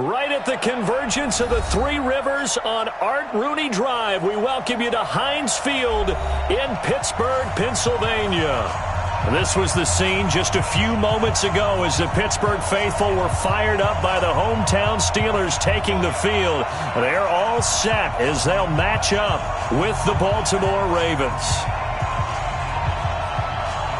Right at the convergence of the Three Rivers on Art Rooney Drive, we welcome you to Heinz Field in Pittsburgh, Pennsylvania. This was the scene just a few moments ago as the Pittsburgh faithful were fired up by the hometown Steelers taking the field. They're all set as they'll match up with the Baltimore Ravens.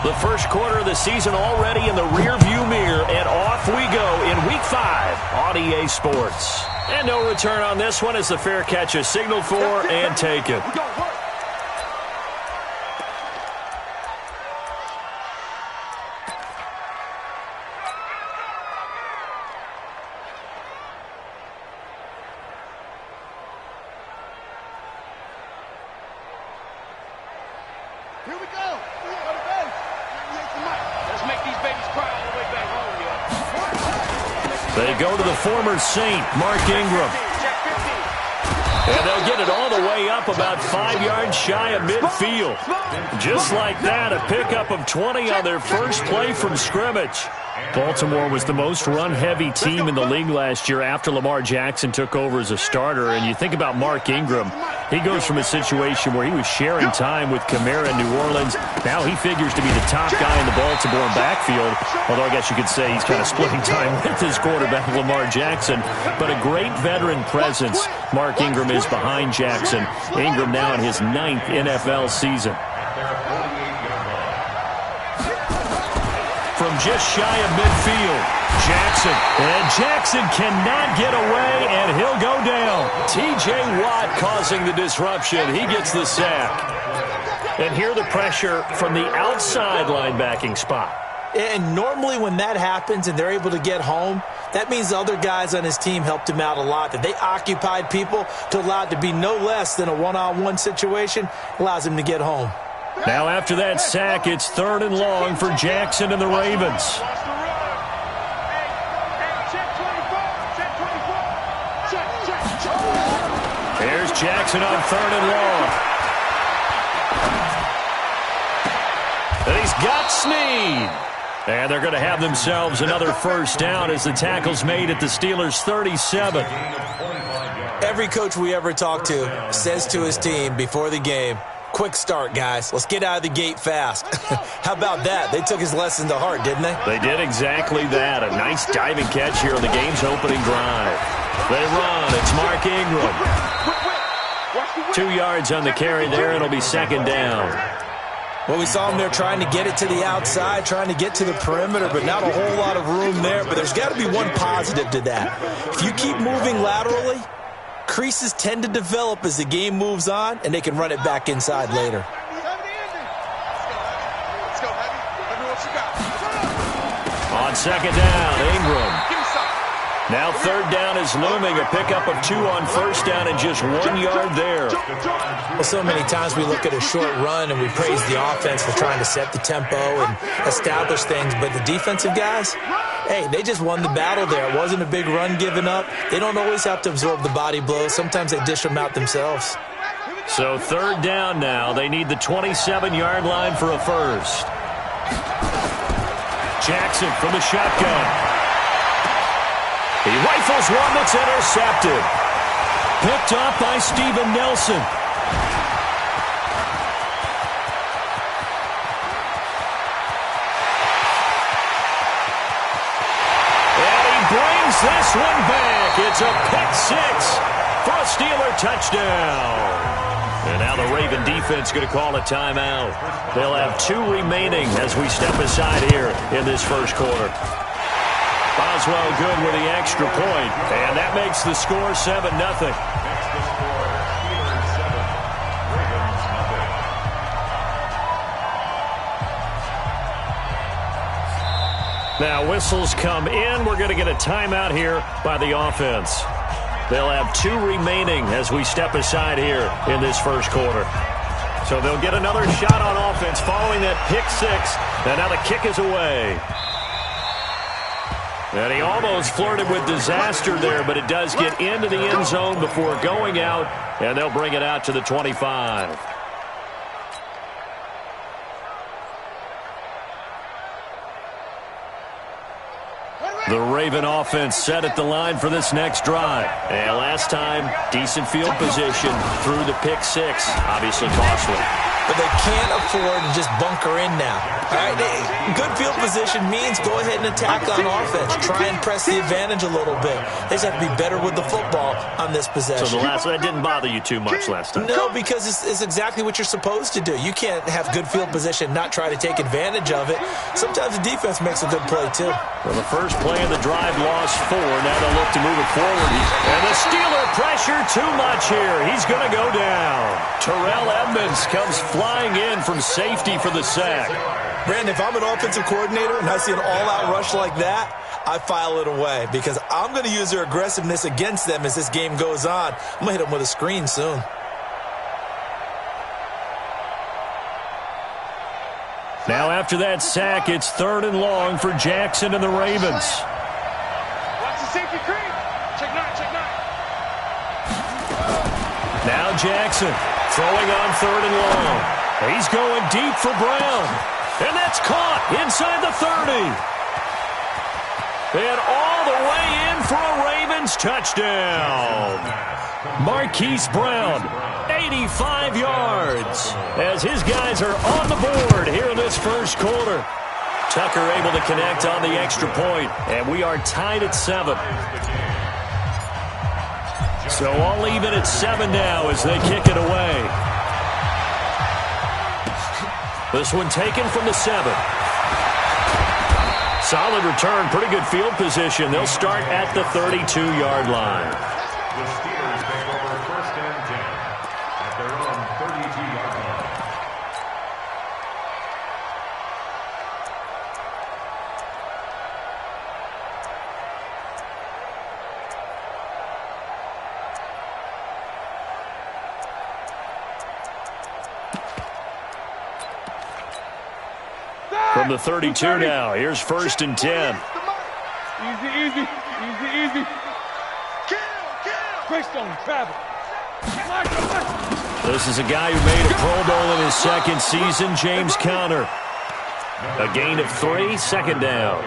The first quarter of the season already in the rearview mirror, and off we go in Week 5 on EA Sports. And no return on this one as the fair catch is signaled for and taken. Here we go. Let's make these babies cry all the way back home, yo. They go to the former Saint, Mark Ingram. And they'll get it all the way up about 5 yards shy of midfield. Just like that, a pickup of 20 on their first play from scrimmage. Baltimore was the most run-heavy team in the league last year after Lamar Jackson took over as a starter. And you think about Mark Ingram, he goes from a situation where he was sharing time with Kamara in New Orleans. Now he figures to be the top guy in the Baltimore backfield, although I guess you could say he's kind of splitting time with his quarterback, Lamar Jackson. But a great veteran presence. Mark Ingram is behind Jackson. Ingram now in his 9th NFL season. From just shy of midfield, Jackson. And Jackson cannot get away, and he'll go down. T.J. Watt causing the disruption. He gets the sack. And here the pressure from the outside linebacking spot. And normally when that happens and they're able to get home, that means the other guys on his team helped him out a lot. That they occupied people to allow it to be no less than a one-on-one situation, allows him to get home. Now after that sack, it's 3rd and long for Jackson and the Ravens. Here's Jackson on 3rd and long. And he's got Snead. And they're going to have themselves another first down as the tackle's made at the Steelers' 37. Every coach we ever talk to says to his team before the game, quick start, guys. Let's get out of the gate fast. How about that? They took his lesson to heart, didn't they? They did exactly that. A nice diving catch here on the game's opening drive. They run. It's Mark Ingram. 2 yards on the carry there. It'll be 2nd down. Well, we saw him there trying to get it to the outside, trying to get to the perimeter, but not a whole lot of room there. But there's got to be one positive to that. If you keep moving laterally, creases tend to develop as the game moves on, and they can run it back inside later. On 2nd down, Ingram. Now 3rd down is looming. A pickup of 2 on 1st down and just 1 yard there. Well, so many times we look at a short run and we praise the offense for trying to set the tempo and establish things, but the defensive guys, hey, they just won the battle there. It wasn't a big run given up. They don't always have to absorb the body blows. Sometimes they dish them out themselves. So 3rd down now. They need the 27-yard line for a first. Jackson from the shotgun. He rifles one that's intercepted. Picked up by Steven Nelson. And he brings this one back. It's a pick 6 for a Steeler touchdown. And now the Raven defense going to call a timeout. They'll have 2 remaining as we step aside here in this first quarter. Boswell good with the extra point, and that makes the score 7-0. Now whistles come in. We're going to get a timeout here by the offense. They'll have 2 remaining as we step aside here in this first quarter. So they'll get another shot on offense following that pick 6, and now the kick is away. And he almost flirted with disaster there, but it does get into the end zone before going out, and they'll bring it out to the 25. Wait, The Raven offense set at the line for this next drive. And last time, decent field position through the pick six. Obviously costly. But they can't afford to just bunker in now. All right, good field position means go ahead and attack on offense. Try and press the advantage a little bit. They just have to be better with the football on this possession. So that didn't bother you too much last time? No, because it's exactly what you're supposed to do. You can't have good field position, not try to take advantage of it. Sometimes the defense makes a good play, too. Well, the first play of the drive lost 4. Now they'll look to move it forward. And the Steeler pressure too much here. He's going to go down. Terrell Edmonds comes flying in from safety for the sack. Brandon, if I'm an offensive coordinator and I see an all-out rush like that, I file it away because I'm going to use their aggressiveness against them as this game goes on. I'm going to hit them with a screen soon. Now after that sack, it's 3rd and long for Jackson and the Ravens. Watch the safety creep. Check 9, check 9. Now Jackson throwing on 3rd and long. He's going deep for Brown. And that's caught inside the 30. And all the way in for a Ravens touchdown. Marquise Brown, 85 yards, as his guys are on the board here in this first quarter. Tucker able to connect on the extra point, and we are tied at 7. So all even at 7 now as they kick it away. This one taken from the 7. Solid return, pretty good field position. They'll start at the 32-yard line. The Steelers take over 1st and 10 at their own 32-yard line. From the 32 now, here's 1st and 10. Easy. Greystone, travel. This is a guy who made a Pro Bowl in his 2nd season, James Conner. A gain of 3, 2nd down.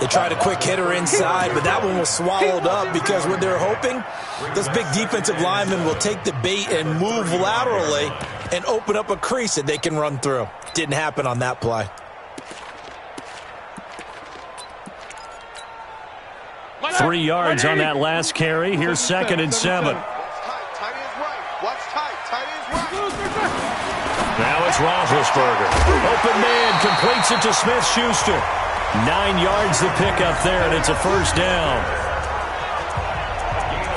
They tried a quick hitter inside, but that one was swallowed up because what they're hoping, this big defensive lineman will take the bait and move laterally and open up a crease that they can run through. Didn't happen on that play. Three yards on that last carry. Here's 2nd and 7. Now it's Roethlisberger. Open man completes it to Smith-Schuster. 9 yards the pickup there, and it's a 1st down.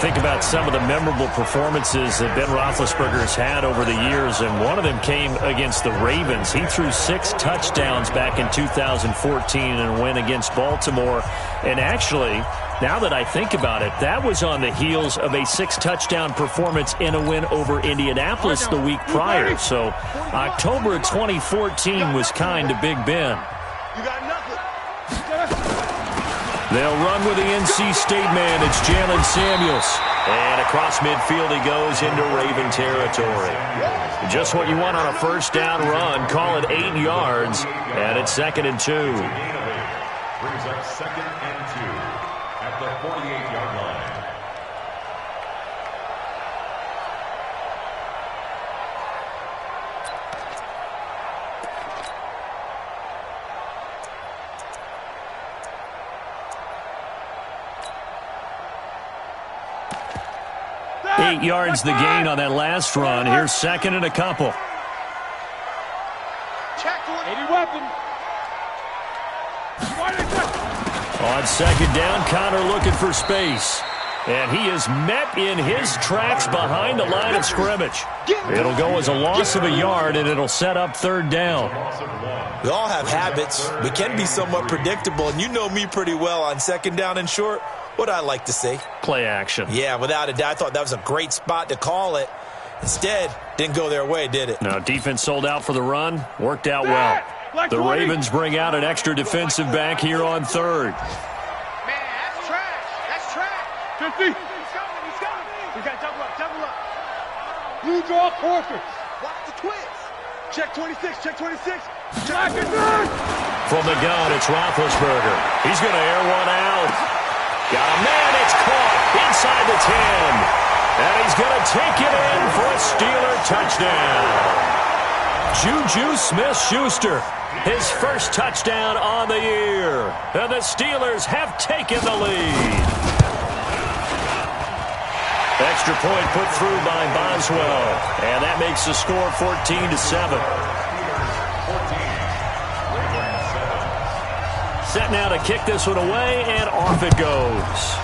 Think about some of the memorable performances that Ben Roethlisberger has had over the years, and one of them came against the Ravens. He threw 6 touchdowns back in 2014 in a win against Baltimore. And actually, now that I think about it, that was on the heels of a 6-touchdown performance in a win over Indianapolis the week prior. So October of 2014 was kind to Big Ben. You got nothing. They'll run with the NC State man. It's Jalen Samuels. And across midfield he goes into Raven territory. Just what you want on a 1st down run. Call it 8 yards. And it's 2nd and 2. Brings up 2nd and 2 at the 48-yard line. Eight yards the gain on that last run. Here's 2nd and a couple. Any weapon. On 2nd down, Conner looking for space. And he is met in his tracks behind the line of scrimmage. It'll go as a loss of a yard, and it'll set up 3rd down. We all have habits. We can be somewhat predictable, and you know me pretty well on 2nd down and short. What I like to see. Play action. Yeah, without a doubt. I thought that was a great spot to call it. Instead, didn't go their way, did it? No, defense sold out for the run. Worked out well. The Ravens bring out an extra defensive back here on 3rd. Man, that's trash. That's trash. 50. He's coming. We got double up. Blue draw quarters. Watch the twist. Check 26. Jack and From the gun, it's Roethlisberger. He's going to air one out. Got a man, it's caught inside the 10. And he's going to take it in for a Steeler touchdown. Juju Smith-Schuster, his first touchdown on the year. And the Steelers have taken the lead. Extra point put through by Boswell. And that makes the score 14-7. Set now to kick this one away, and off it goes.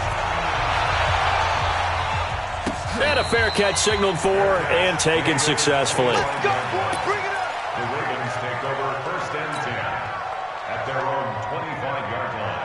And a fair catch signaled for and taken successfully. Let's go, boys. Bring it up. The Ravens take over 1st and 10 at their own 25-yard line.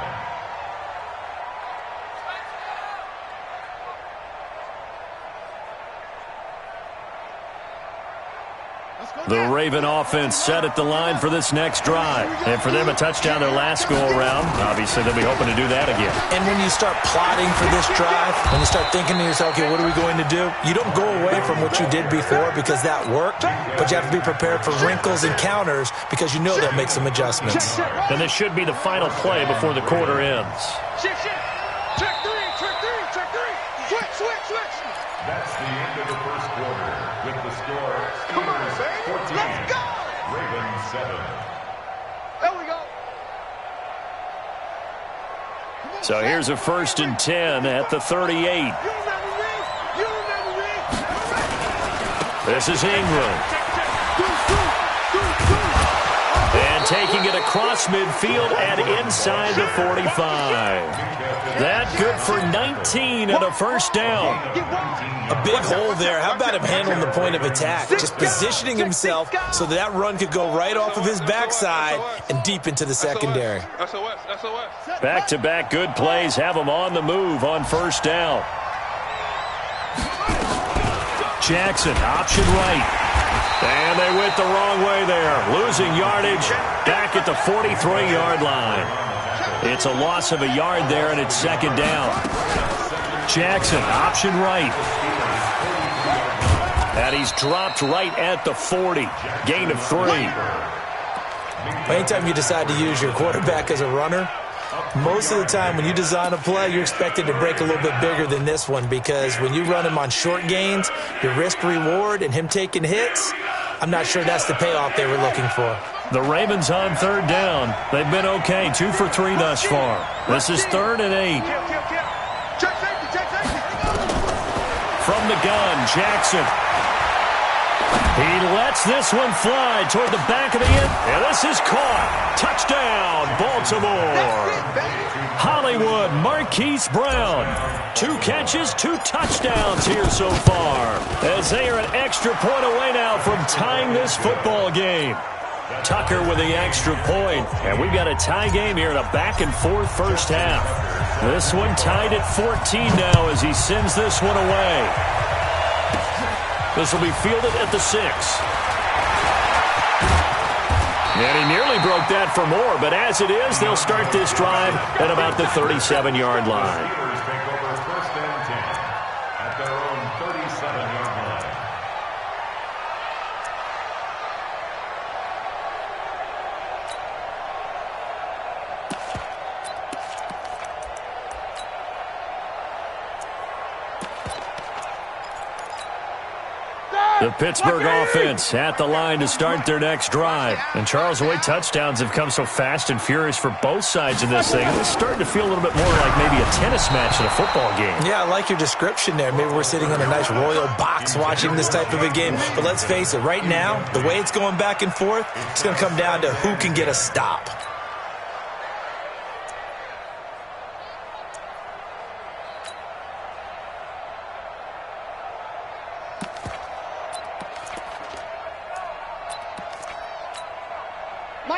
The Raven offense set at the line for this next drive. And for them, a touchdown their last go-around. Obviously, they'll be hoping to do that again. And when you start plotting for this drive, when you start thinking to yourself, okay, what are we going to do? You don't go away from what you did before because that worked, but you have to be prepared for wrinkles and counters because you know they'll make some adjustments. And this should be the final play before the quarter ends. Shift. Check three. Switch. That's the end of the first quarter with the score Steelers 14, Let's go. Ravens 7. There we go. So here's a 1st and 10 at the 38. You remember me? This is Ingram. And taking it across midfield and inside the 45. That good for 19 and a first down. A big hole there. How about him handling the point of attack? Just positioning himself so that run could go right off of his backside and deep into the secondary. Back-to-back good plays have him on the move on 1st down. Jackson, option right. And they went the wrong way there. Losing yardage back at the 43-yard line. It's a loss of a yard there, and it's 2nd down. Jackson, option right. And he's dropped right at the 40. Gain of 3. Anytime you decide to use your quarterback as a runner, most of the time when you design a play, you're expected to break a little bit bigger than this one because when you run him on short gains, your risk-reward and him taking hits, I'm not sure that's the payoff they were looking for. The Ravens on 3rd down. They've been okay, 2 for 3 thus far. This is 3rd and 8. Check safety. From the gun, Jackson. He lets this one fly toward the back of the end. And this is caught. Touchdown, Baltimore. Hollywood Marquise Brown. 2 catches, 2 touchdowns here so far. As they are an extra point away now from tying this football game. Tucker with the extra point. And we've got a tie game here in a back-and-forth first half. This one tied at 14 now as he sends this one away. This will be fielded at the 6. And he nearly broke that for more, but as it is, they'll start this drive at about the 37-yard line. Steelers take over 1st and 10 at their own 37-yard line. The Pittsburgh offense at the line to start their next drive. And Charles, the way touchdowns have come so fast and furious for both sides in this thing, it's starting to feel a little bit more like maybe a tennis match in a football game. Yeah, I like your description there. Maybe we're sitting in a nice royal box watching this type of a game. But let's face it, right now, the way it's going back and forth, it's going to come down to who can get a stop.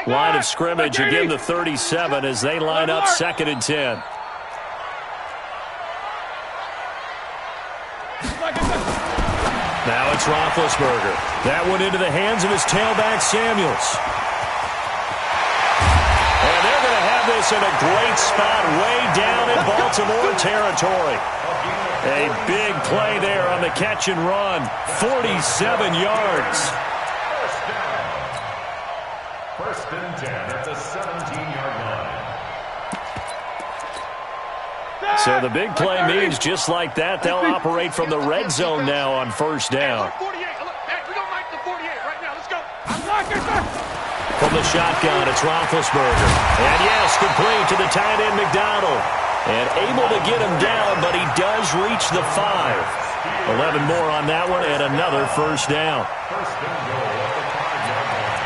Line of scrimmage, again the 37 as they line up 2nd and 10. Now it's Roethlisberger. That one into the hands of his tailback, Samuels. And they're going to have this in a great spot way down in Baltimore territory. A big play there on the catch and run. 47 yards. First and 10 at the 17-yard line. So the big play means just like that, they'll operate from the red zone now on first down. From the shotgun, it's Roethlisberger. And yes, complete to the tight end McDonald. And able to get him down, but he does reach the 5. 11 more on that one and another first down. First and goal at the 5-yard line.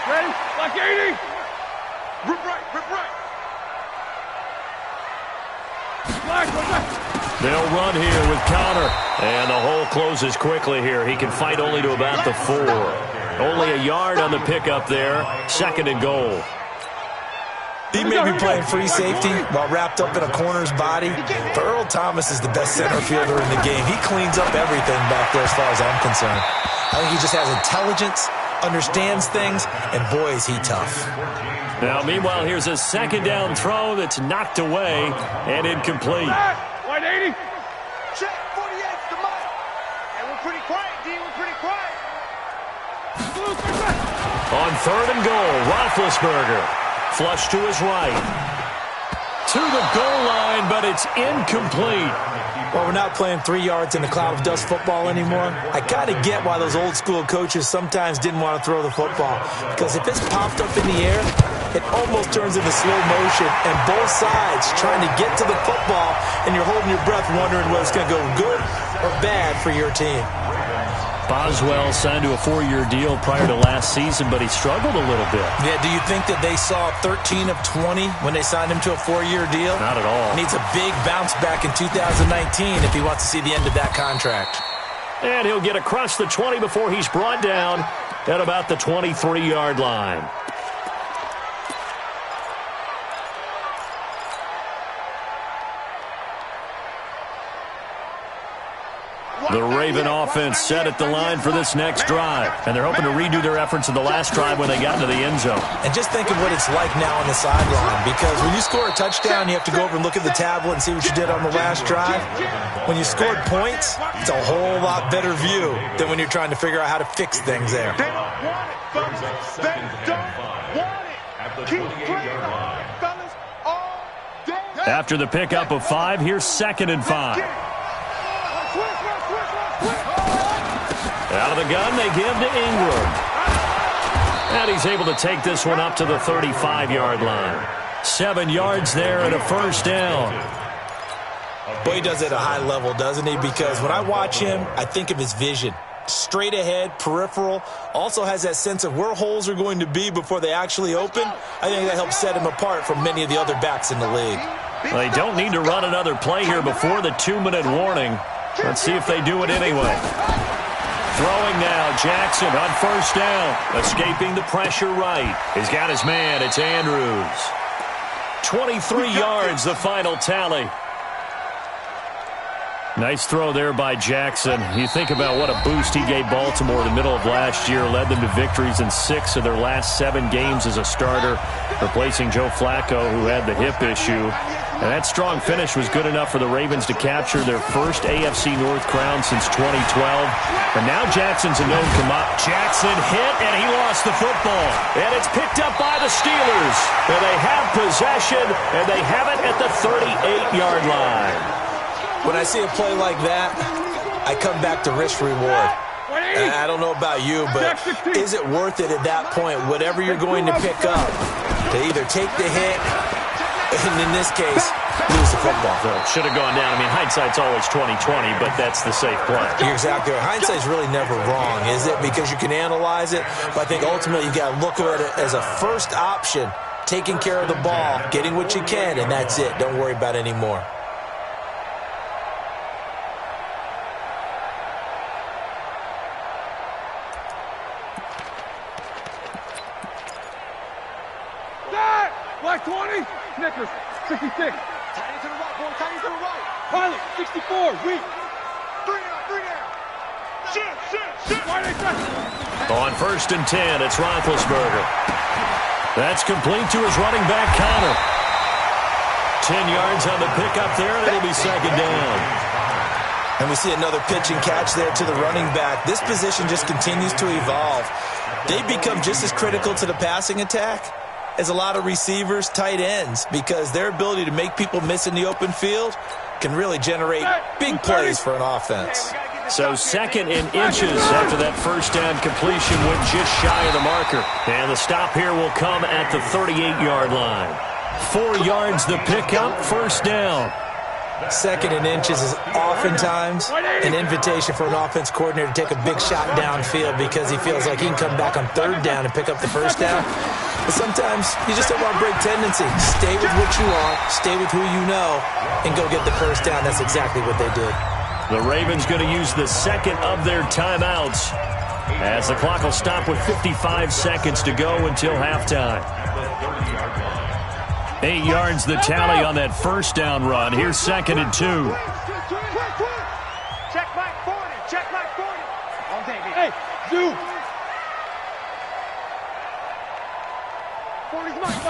Ready? Like 80. Rip right, rip right. They'll run here with Connor. And the hole closes quickly here. He can fight only to about the 4. Only a yard on the pickup there. Second and goal. He may be playing free safety while wrapped up in a corner's body, but Earl Thomas is the best center fielder in the game. He cleans up everything back there as far as I'm concerned. I think he just has intelligence, understands things, and boy, is he tough. Now, meanwhile, here's a second down throw that's knocked away and incomplete. White 80. Check, 48's the mic. And we're pretty quiet, D. We're pretty quiet. On third and goal, Roethlisberger. Flush to his right. To the goal line, but it's incomplete. Well, we're not playing 3 yards in a cloud of dust football anymore. I kind of get why those old school coaches sometimes didn't want to throw the football. Because if it's popped up in the air, it almost turns into slow motion. And both sides trying to get to the football, and you're holding your breath wondering whether it's going to go good or bad for your team. Boswell signed to a 4-year deal prior to last season, but he struggled a little bit. Yeah, do you think that they saw 13 of 20 when they signed him to a 4-year deal? Not at all. Needs a big bounce back in 2019 if he wants to see the end of that contract. And he'll get across the 20 before he's brought down at about the 23-yard line. The Raven offense set at the line for this next drive. And they're hoping to redo their efforts in the last drive when they got into the end zone. And just think of what it's like now on the sideline. Because when you score a touchdown, you have to go over and look at the tablet and see what you did on the last drive. When you scored points, it's a whole lot better view than when you're trying to figure out how to fix things there. They don't want it, folks. They don't want it. Keep playing on it, fellas, all day. After the pickup of 5, here's second and 5. Out of the gun, they give to Ingram. And he's able to take this one up to the 35-yard line. 7 yards there and a first down. Boy, he does it at a high level, doesn't he? Because when I watch him, I think of his vision. Straight ahead, peripheral. Also has that sense of where holes are going to be before they actually open. I think that helps set him apart from many of the other backs in the league. Well, they don't need to run another play here before the 2-minute warning. Let's see if they do it anyway. Throwing now, Jackson on first down. Escaping the pressure right. He's got his man. It's Andrews. 23 yards, the final tally. Nice throw there by Jackson. You think about what a boost he gave Baltimore in the middle of last year. Led them to victories in 6 of their last 7 games as a starter, replacing Joe Flacco, who had the hip issue. And that strong finish was good enough for the Ravens to capture their first AFC North crown since 2012. And now Jackson's a known commodity. Jackson hit, and he lost the football. And it's picked up by the Steelers. And they have possession, and they have it at the 38-yard line. When I see a play like that, I come back to risk reward. And I don't know about you, but is it worth it at that point, whatever you're going to pick up, to either take the hit, and in this case, lose the football? So should have gone down. I mean, hindsight's always 20/20, but that's the safe play. You're exactly right. Hindsight's really never wrong, is it? Because you can analyze it, but I think ultimately you got to look at it as a first option, taking care of the ball, getting what you can, and that's it. Don't worry about any more. Black 20, Snickers, 66. Tight end to the right, boy, tight end to the right. Pilot, 64, weak. 3 down. Shit. Why they touch? On first and 10, it's Roethlisberger. That's complete to his running back, Connor. 10 yards on the pickup there, and it'll be second down. And we see another pitch and catch there to the running back. This position just continues to evolve. they become just as critical to the passing attack as a lot of receivers, tight ends, because their ability to make people miss in the open field can really generate big plays for an offense. So 2nd and inches after that first down completion went just shy of the marker. And the stop here will come at the 38-yard line. 4 yards the pickup, first down. 2nd and inches is oftentimes an invitation for an offense coordinator to take a big shot downfield because he feels like he can come back on 3rd down and pick up the first down. But sometimes you just don't want to break tendency. Stay with what you are, stay with who you know, and go get the first down. That's exactly what they did. The Ravens going to use the 2nd of their timeouts as the clock will stop with 55 seconds to go until halftime. 8 yards the tally on that first down run. Here's 2nd and 2. Check Mike 40. Check Mike 40. On David. Hey, Zoo. 40's Mike.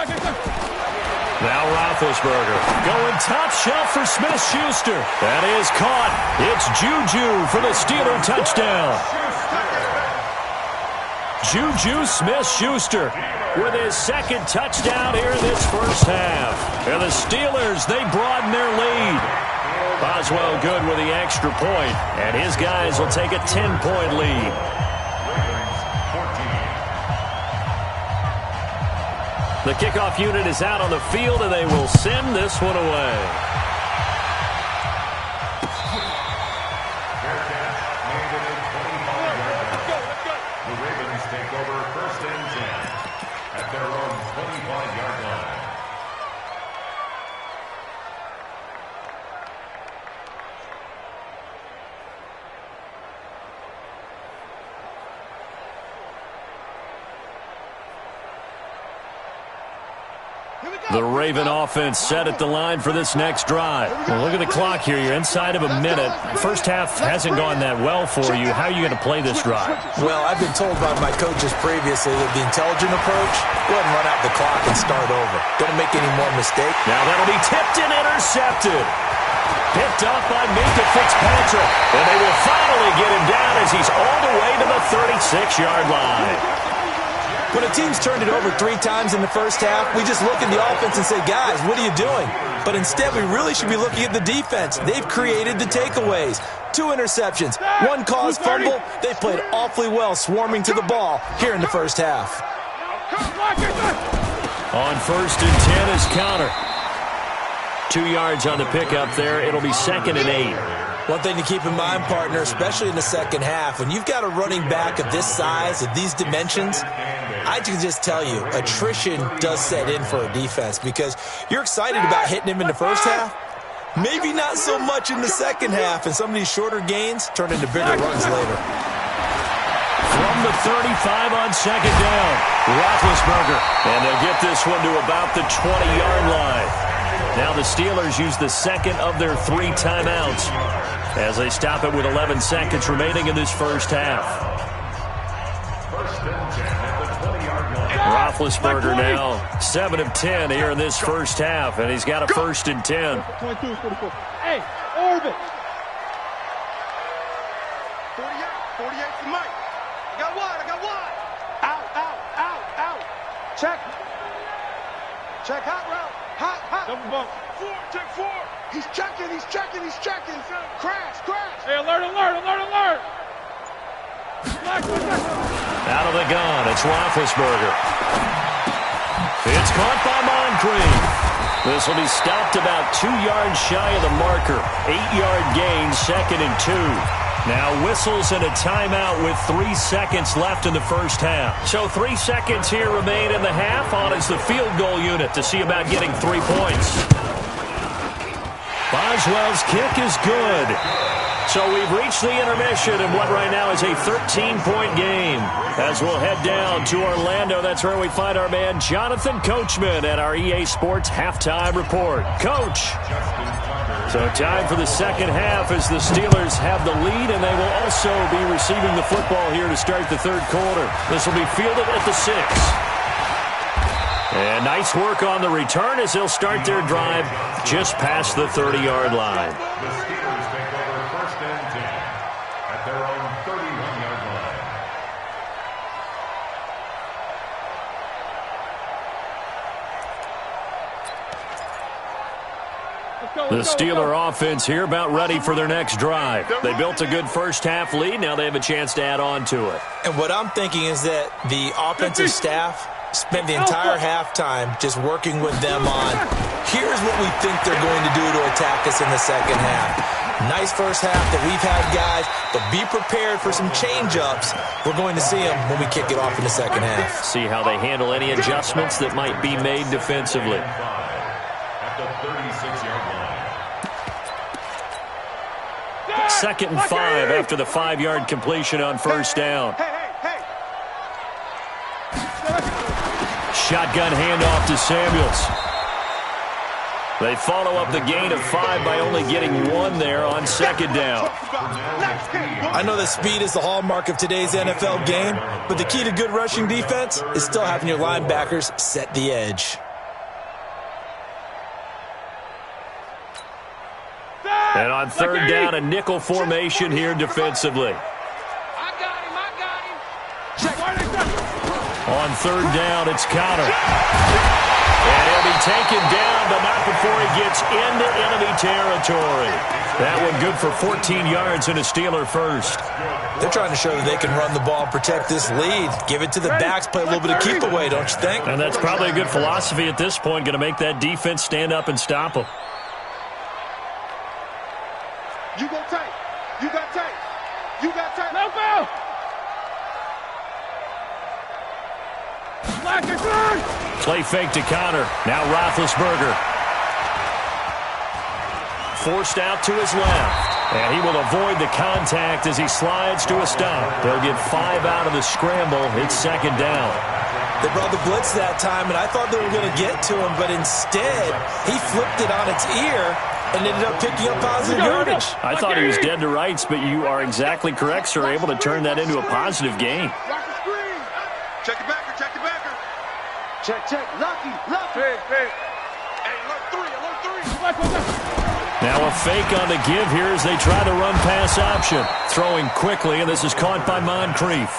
Now Roethlisberger going top shelf for Smith-Schuster. That is caught. It's Juju for the Steeler touchdown. Juju Smith-Schuster with his 2nd touchdown here in this first half. And the Steelers, they broaden their lead. Boswell good with the extra point, and his guys will take a 10-point lead. The kickoff unit is out on the field, and they will send this one away. The Ravens take over 1st and 10 at their own 25-yard line. The Raven offense set at the line for this next drive. Well, look at the clock here. You're inside of a minute. First half hasn't gone that well for you. How are you going to play this drive? Well, I've been told by my coaches previously that the intelligent approach, go ahead and run out the clock and start over. Don't make any more mistakes. Now that'll be tipped and intercepted. Picked up by Minka Fitzpatrick. And they will finally get him down as he's all the way to the 36-yard line. When a team's turned it over 3 times in the first half, we just look at the offense and say, guys, what are you doing? But instead, we really should be looking at the defense. They've created the takeaways. 2 interceptions, 1 caused fumble. They played awfully well swarming to the ball here in the first half. On 1st and 10 is counter. 2 yards on the pickup there. It'll be 2nd and 8. One thing to keep in mind, partner, especially in the second half, when you've got a running back of this size, of these dimensions, I can just tell you, attrition does set in for a defense because you're excited about hitting him in the first half. Maybe not so much in the second half, and some of these shorter gains turn into bigger runs later. From the 35 on 2nd down, Roethlisberger. And they'll get this one to about the 20-yard line. Now the Steelers use the 2nd of their 3 timeouts as they stop it with 11 seconds remaining in this first half. 1st and 10 at the 20-yard line. Roethlisberger now 7 of 10 here in this first half, and he's got a 1st and 10. 22, 44. Hey, orbit. 48 for Mike. I got one. Out. Check. Check hot route. Hot. Double bump. 4, check 4. He's checking. Crash. Hey, alert. Out of the gun, it's Roethlisberger. It's caught by Moncrief. This will be stopped about 2 yards shy of the marker. 8-yard gain, 2nd and 2. Now whistles and a timeout with 3 seconds left in the first half. So 3 seconds here remain in the half. On is the field goal unit to see about getting 3 points. Boswell's kick is good. So we've reached the intermission in what right now is a 13-point game. As we'll head down to Orlando, that's where we find our man Jonathan Coachman at our EA Sports Halftime Report. Coach. So time for the second half as the Steelers have the lead, and they will also be receiving the football here to start the third quarter. This will be fielded at the 6. And nice work on the return as they'll start their drive just past the 30-yard line. The Steelers take over 1st and 10 at their own 31-yard line. The Steeler offense here about ready for their next drive. They built a good first-half lead. Now they have a chance to add on to it. And what I'm thinking is that the offensive staff spent the entire halftime just working with them on, here's what we think they're going to do to attack us in the second half. Nice first half that we've had, guys, but be prepared for some change-ups. We're going to see them when we kick it off in the second half. See how they handle any adjustments that might be made defensively. At the 36-yard line. 2nd and 5 after the 5-yard completion on first down. Shotgun handoff to Samuels. They follow up the gain of 5 by only getting 1 there on 2nd down. I know that speed is the hallmark of today's NFL game, but the key to good rushing defense is still having your linebackers set the edge. And on 3rd down, a nickel formation here defensively. On 3rd down, it's Connor. And he'll be taken down, but not before he gets into enemy territory. That one good for 14 yards and a Steeler first. They're trying to show that they can run the ball and protect this lead. Give it to the backs, play a little bit of keep away, don't you think? And that's probably a good philosophy at this point, going to make that defense stand up and stop them. You go tight. You got tight. You got tight. No foul. Play fake to Connor. Now Roethlisberger. Forced out to his left. And he will avoid the contact as he slides to a stop. They'll get 5 out of the scramble. It's 2nd down. They brought the blitz that time, and I thought they were going to get to him, but instead, he flipped it on its ear and ended up picking up positive yardage. I thought he was dead to rights, but you are exactly correct, sir. Able to turn that into a positive gain. Check the backer, check the backer. Check. Lucky. Hey, alert 3. Now a fake on the give here as they try the run-pass option. Throwing quickly, and this is caught by Moncrief.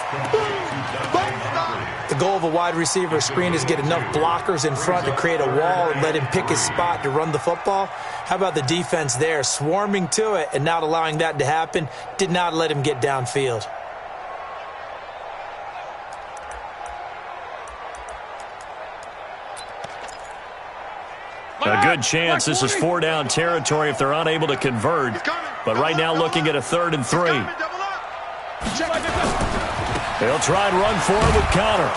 The goal of a wide receiver screen is get enough blockers in front to create a wall and let him pick his spot to run the football. How about the defense there, swarming to it and not allowing that to happen? Did not let him get downfield. A good chance this is 4-down territory if they're unable to convert. But right now looking at a 3rd and 3. They'll try and run forward with Connor.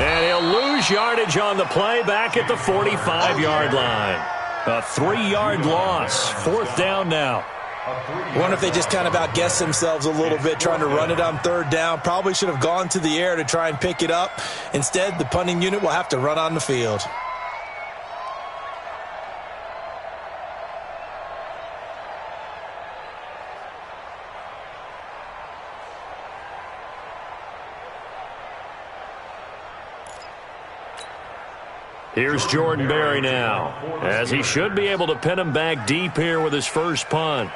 And he'll lose yardage on the play back at the 45-yard line. A 3-yard loss. 4th down now. I wonder if they just kind of outguessed themselves a little bit trying to run it on 3rd down. Probably should have gone to the air to try and pick it up. Instead, the punting unit will have to run on the field. Here's Jordan Berry now, as he should be able to pin him back deep here with his first punt.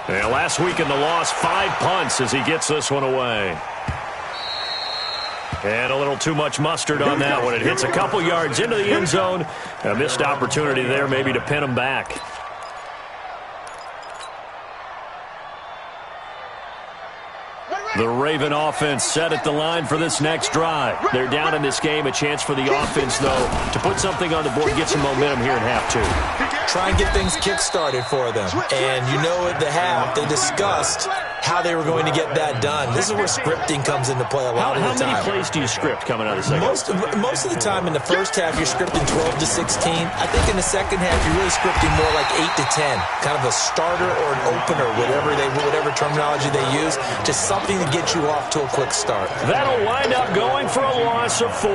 And last week in the loss, 5 punts as he gets this one away. And a little too much mustard on that one. It hits a couple yards into the end zone. A missed opportunity there maybe to pin him back. The Raven offense set at the line for this next drive. They're down in this game. A chance for the offense, though, to put something on the board, get some momentum here in half 2. Try and get things kick-started for them. And you know at the half, they discussed how they were going to get that done. This is where scripting comes into play a lot of the time. How many plays do you script coming out of the second? Most of the time in the first half, you're scripting 12 to 16. I think in the second half, you're really scripting more like 8 to 10. Kind of a starter or an opener, whatever terminology they use. Just something to get you off to a quick start. That'll wind up going for a loss of 4.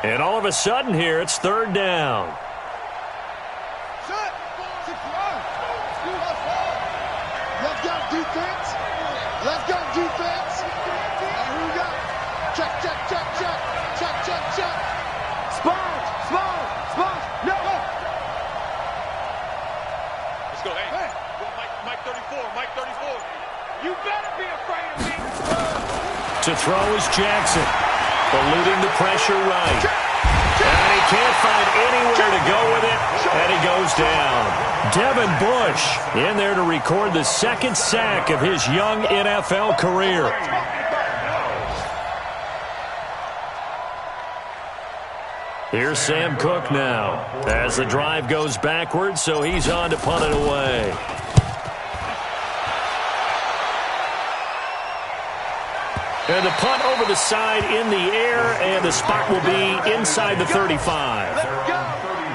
And all of a sudden here, it's 3rd down. Let's go, defense. Here we go. Check. Sponge. No. Let's go. Hey. Mike 34. You better be afraid of me. To throw is Jackson. eluding the pressure right. And he can't find anywhere to go with it, and he goes down. Devin Bush in there to record the second sack of his young NFL career. Here's Sam Cook now as the drive goes backwards, so he's on to punt it away. And the punt over the side in the air, and the spot will be inside the 35.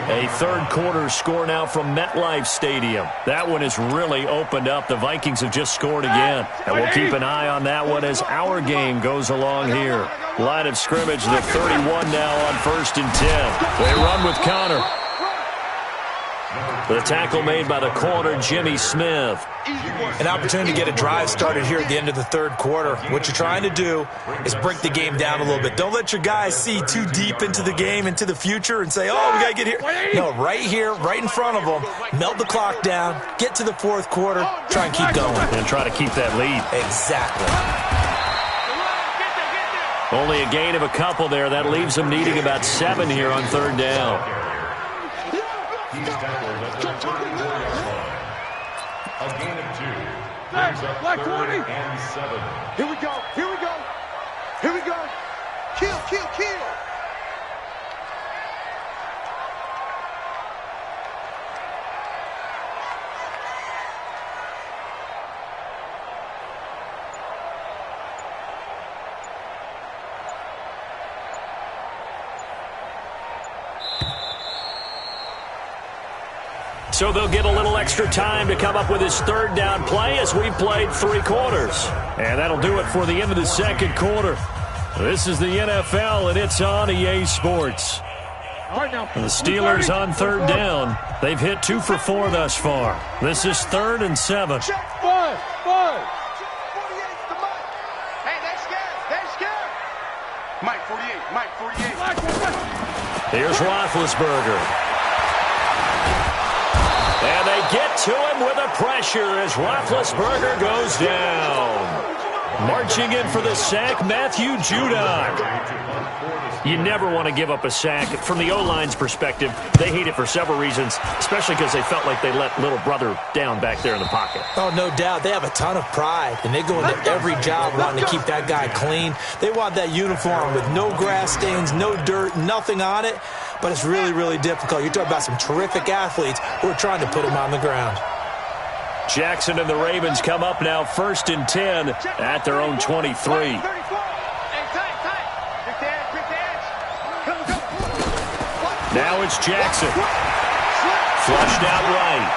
A third quarter score now from MetLife Stadium. That one has really opened up. The Vikings have just scored again. And we'll keep an eye on that one as our game goes along here. Line of scrimmage, the 31 now on 1st and 10. They run with Connor. The tackle made by the corner, Jimmy Smith. An opportunity to get a drive started here at the end of the third quarter. What you're trying to do is break the game down a little bit. Don't let your guys see too deep into the game, into the future, and say, oh, we got to get here. No, right here, right in front of them, melt the clock down, get to the fourth quarter, try and keep going. And try to keep that lead. Exactly. Only a gain of a couple there. That leaves them needing about 7 here on third down. He's tackled at the 34-yard line. A gain of 2. Brings up Black 3rd 20. and 7. Here we go. Here we go. Here we go. Kill, kill, kill. So they'll get a little extra time to come up with his third down play as we've played 3 quarters. And that'll do it for the end of the second quarter. This is the NFL, and it's on EA Sports. The Steelers on third down. They've hit 2 for 4 thus far. This is 3rd and 7. Five. Hey, they're scared. They're scared. Mike 48. Mike 48. Here's Roethlisberger. And they get to him with a pressure as Roethlisberger goes down. Marching in for the sack, Matthew Judon. You never want to give up a sack. From the O-line's perspective, they hate it for several reasons, especially because they felt like they let little brother down back there in the pocket. Oh, no doubt. They have a ton of pride, and they go into every job wanting to keep that guy clean. They want that uniform with no grass stains, no dirt, nothing on it. But it's really, really difficult. You're talking about some terrific athletes who are trying to put him on the ground. Jackson and the Ravens come up now 1st and 10 at their own 23. Now it's Jackson. Flushed out right.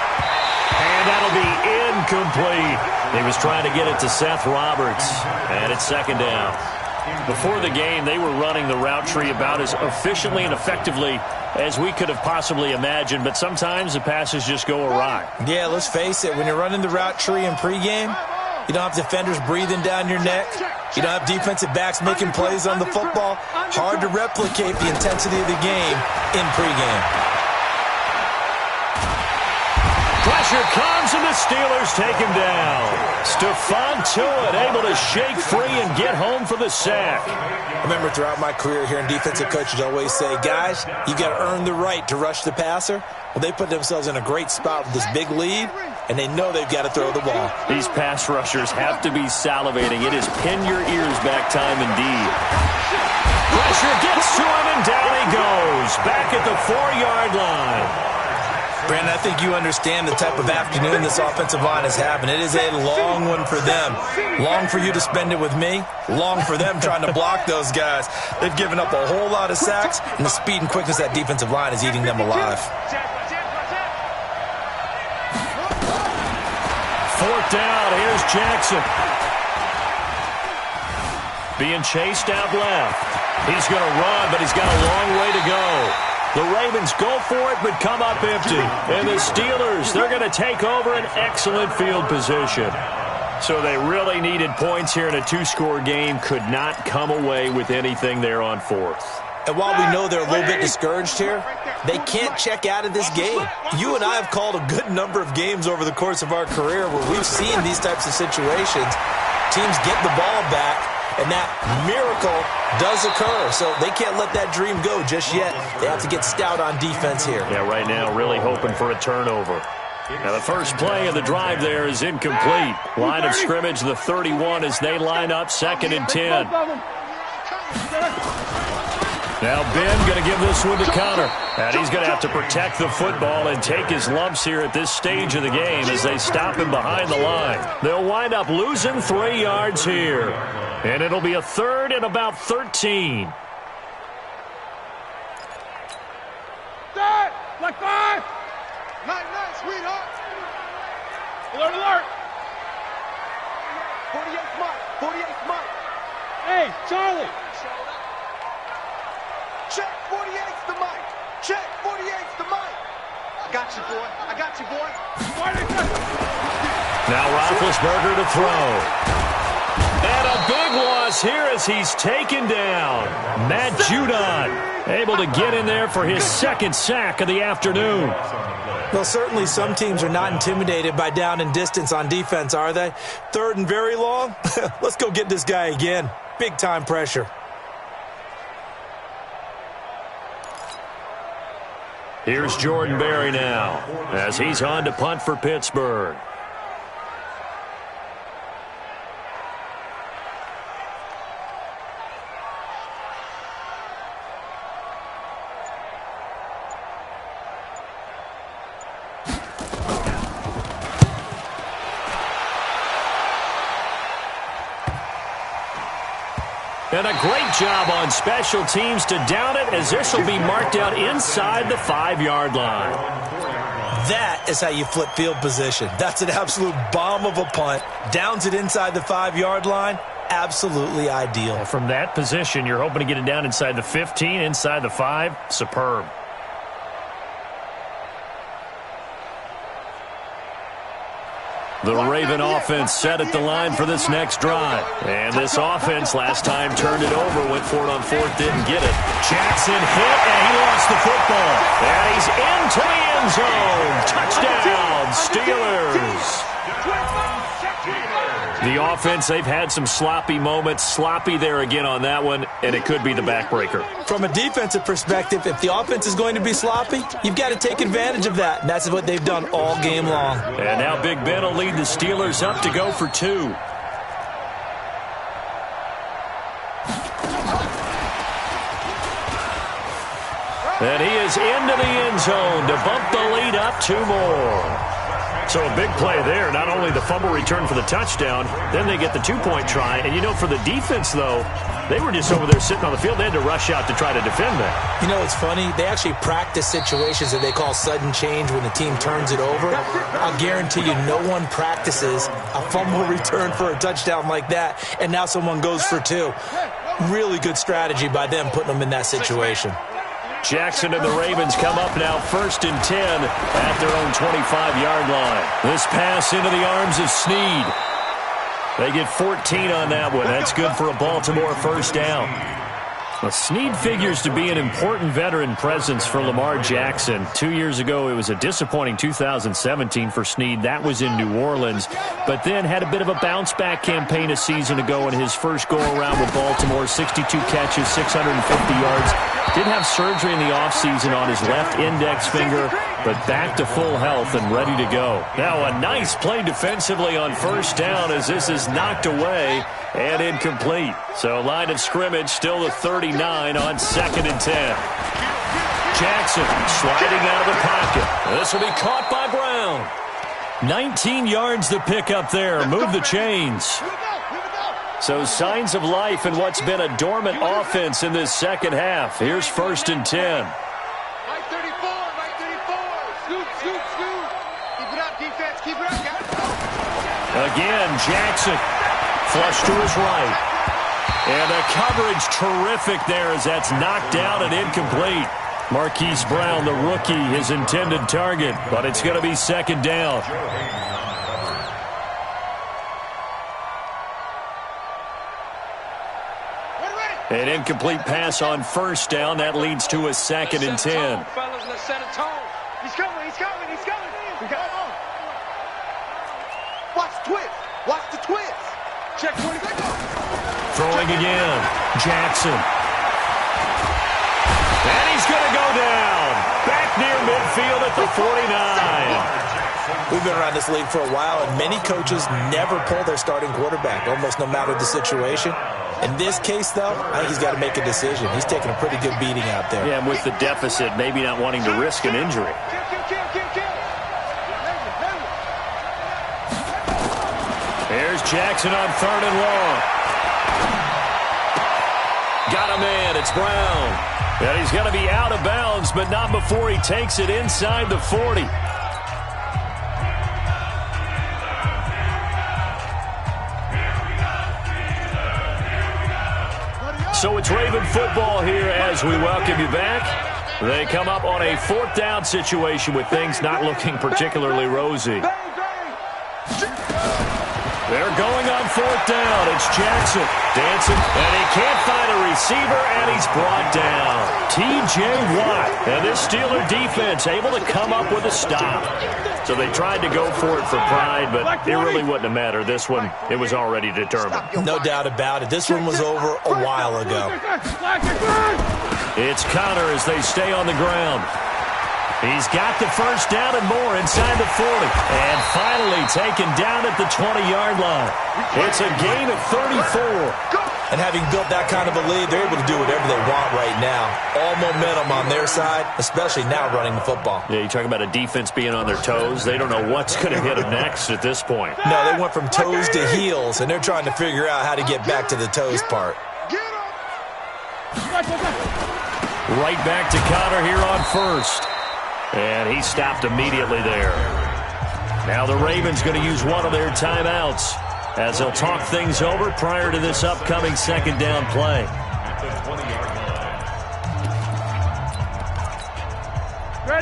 And that'll be incomplete. He was trying to get it to Seth Roberts. And it's 2nd down. Before the game, they were running the route tree about as efficiently and effectively as we could have possibly imagined, but sometimes the passes just go awry. Yeah, let's face it, when you're running the route tree in pregame, you don't have defenders breathing down your neck. You don't have defensive backs making plays on the football. Hard to replicate the intensity of the game in pregame. Pressure comes, and the Steelers take him down. Stephon Tuitt able to shake free and get home for the sack. I remember throughout my career hearing defensive coaches always say, guys, you got to earn the right to rush the passer. Well, they put themselves in a great spot with this big lead, and they know they've got to throw the ball. These pass rushers have to be salivating. It is pin your ears back time indeed. Pressure gets to him, and down he goes. Back at the 4-yard line. Brandon, I think you understand the type of afternoon this offensive line is having. It is a long one for them. Long for you to spend it with me. Long for them trying to block those guys. They've given up a whole lot of sacks, and the speed and quickness of that defensive line is eating them alive. 4th down. Here's Jackson. Being chased out left. He's going to run, but he's got a long way to go. The Ravens go for it, but come up empty. And the Steelers, they're going to take over an excellent field position. So they really needed points here in a 2-score game. Could not come away with anything there on 4th. And while we know they're a little bit discouraged here, they can't check out of this game. You and I have called a good number of games over the course of our career where we've seen these types of situations. Teams get the ball back, And that miracle does occur. So they can't let that dream go just yet. They have to get stout on defense here. Yeah, right now really hoping for a turnover. Now the first play of the drive there is incomplete. Line of scrimmage, the 31 as they line up 2nd and 10. Now Ben going to give this one to Connor. And he's going to have to protect the football and take his lumps here at this stage of the game as they stop him behind the line. They'll wind up losing 3 yards here. And it'll be a 3rd and about 13. Set! Like 5! Night, sweetheart. Alert, alert! 48th Mike. 48th Mike. Hey, Charlie! Check 48th to Mike. Check 48th to Mike. I got you, boy. I got you, boy. Now Roethlisberger to throw. And a big loss here as he's taken down. Matt Judon able to get in there for his 2nd sack of the afternoon. Well, certainly some teams are not intimidated by down and distance on defense, are they? 3rd and very long? Let's go get this guy again. Big time pressure. Here's Jordan Berry now as he's on to punt for Pittsburgh. And a great job on special teams to down it as this will be marked out inside the 5-yard line. That is how you flip field position. That's an absolute bomb of a punt. Downs it inside the 5-yard line. Absolutely ideal. From that position, you're hoping to get it down inside the 15, inside the 5. Superb. The Raven offense set at the line for this next drive. And this offense last time turned it over, went for it on 4th, didn't get it. Jackson hit, and he lost the football. And he's into the end zone. Touchdown, Steelers. The offense, they've had some sloppy moments. Sloppy there again on that one, and it could be the backbreaker. From a defensive perspective, if the offense is going to be sloppy, you've got to take advantage of that, and that's what they've done all game long. And now Big Ben will lead the Steelers up to go for 2. And he is into the end zone to bump the lead up 2 more. So a big play there. Not only the fumble return for the touchdown, then they get the 2-point try. And, you know, for the defense, though, they were just over there sitting on the field. They had to rush out to try to defend that. You know, it's funny. They actually practice situations that they call sudden change when the team turns it over. I'll guarantee you no one practices a fumble return for a touchdown like that, and now someone goes for 2. Really good strategy by them putting them in that situation. Jackson and the Ravens come up now 1st and 10 at their own 25-yard line. This pass into the arms of Snead. They get 14 on that one. That's good for a Baltimore 1st down. Well, Snead figures to be an important veteran presence for Lamar Jackson. 2 years ago, it was a disappointing 2017 for Snead. That was in New Orleans. But then had a bit of a bounce-back campaign a season ago in his first go-around with Baltimore. 62 catches, 650 yards. Did have surgery in the offseason on his left index finger, but back to full health and ready to go. Now a nice play defensively on 1st down as this is knocked away and incomplete. So line of scrimmage still the 39 on 2nd and 10. Jackson sliding out of the pocket. This will be caught by Brown. 19 yards to pick up there. Move the chains. So signs of life in what's been a dormant offense in this second half. Here's 1st and 10. Mike 34, Mike 34. Scoot, scoot, scoot. Keep it up, defense. Keep it up, guys. Again, Jackson flush to his right. And the coverage terrific there as that's knocked down and incomplete. Marquise Brown, the rookie, his intended target, but it's going to be 2nd down. An incomplete pass on 1st down. That leads to a 2nd and 10. Fellas, let's set a tone. He's coming, he's coming, he's coming. We got it on. Watch the twist. Watch the twist. Check 20. Throwing again. Jackson. And he's going to go down. Back near midfield at the 49. We've been around this league for a while, and many coaches never pull their starting quarterback, almost no matter the situation. In this case, though, I think he's got to make a decision. He's taking a pretty good beating out there. Yeah, and with the deficit, maybe not wanting to risk an injury. There's Jackson on 3rd and long. Got a man. It's Brown. And he's going to be out of bounds, but not before he takes it inside the 40. So it's Raven football here as we welcome you back. They come up on a 4th down situation with things not looking particularly rosy. They're going on 4th down. It's Jackson dancing, and he can't find a receiver, and he's brought down. T.J. Watt, and this Steeler defense able to come up with a stop. So they tried to go for it for pride, but it really wouldn't have mattered. This one, it was already determined. No doubt about it. This one was over a while ago. It's Connor as they stay on the ground. He's got the first down and more inside the 40. And finally taken down at the 20-yard line. It's a gain of 34. And having built that kind of a lead, they're able to do whatever they want right now. All momentum on their side, especially now running the football. Yeah, you talk about a defense being on their toes. They don't know what's going to hit them next at this point. No, they went from toes to heels, and they're trying to figure out how to get back to the toes part. Right back to Connor here on 1st. And he stopped immediately there. Now the Ravens going to use one of their timeouts as they'll talk things over prior to this upcoming 2nd down play.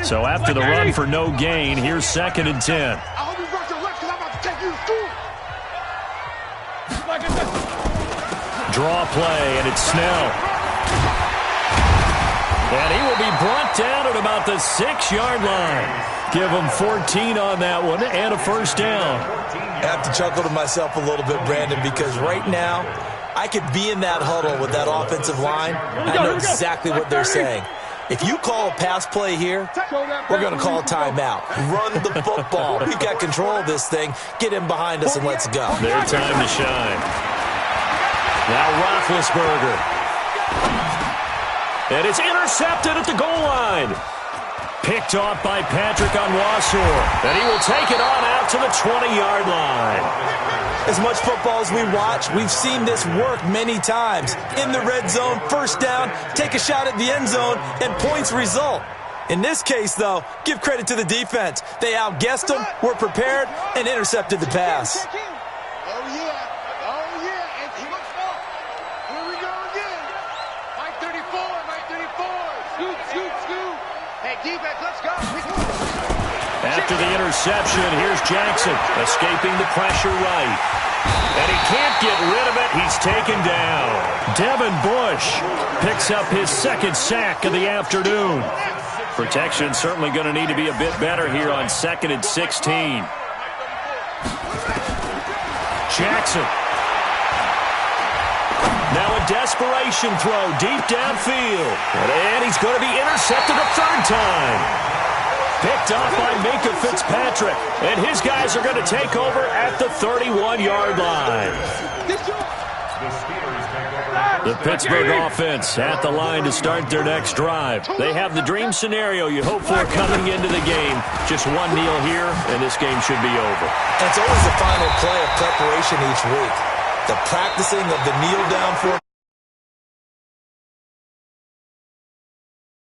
So after the run for no gain, here's 2nd and 10. Draw play, and it's Snell. And he will be brought down at about the 6-yard line. Give him 14 on that one and a first down. I have to chuckle to myself a little bit, Brandon, because right now I could be in that huddle with that offensive line. I know exactly what they're saying. If you call a pass play here, we're going to call a timeout. Run the football. We've got control of this thing. Get him behind us and let's go. Their time to shine. Now Roethlisberger. And it's intercepted at the goal line. Picked off by Patrick on Wasor. And he will take it on out to the 20-yard line. As much football as we watch, we've seen this work many times. In the red zone, first down, take a shot at the end zone, and points result. In this case, though, give credit to the defense. They outguessed them, were prepared, and intercepted the pass. After the interception, here's Jackson escaping the pressure right. And he can't get rid of it. He's taken down. Devin Bush picks up his 2nd sack of the afternoon. Protection certainly going to need to be a bit better here on 2nd and 16. Jackson. Now a desperation throw deep downfield. And he's going to be intercepted a 3rd time. Picked off by Minkah Fitzpatrick. And his guys are going to take over at the 31-yard line. The Pittsburgh offense at the line to start their next drive. They have the dream scenario you hope for coming into the game. Just one kneel here, and this game should be over. It's always the final play of preparation each week. The practicing of the kneel down for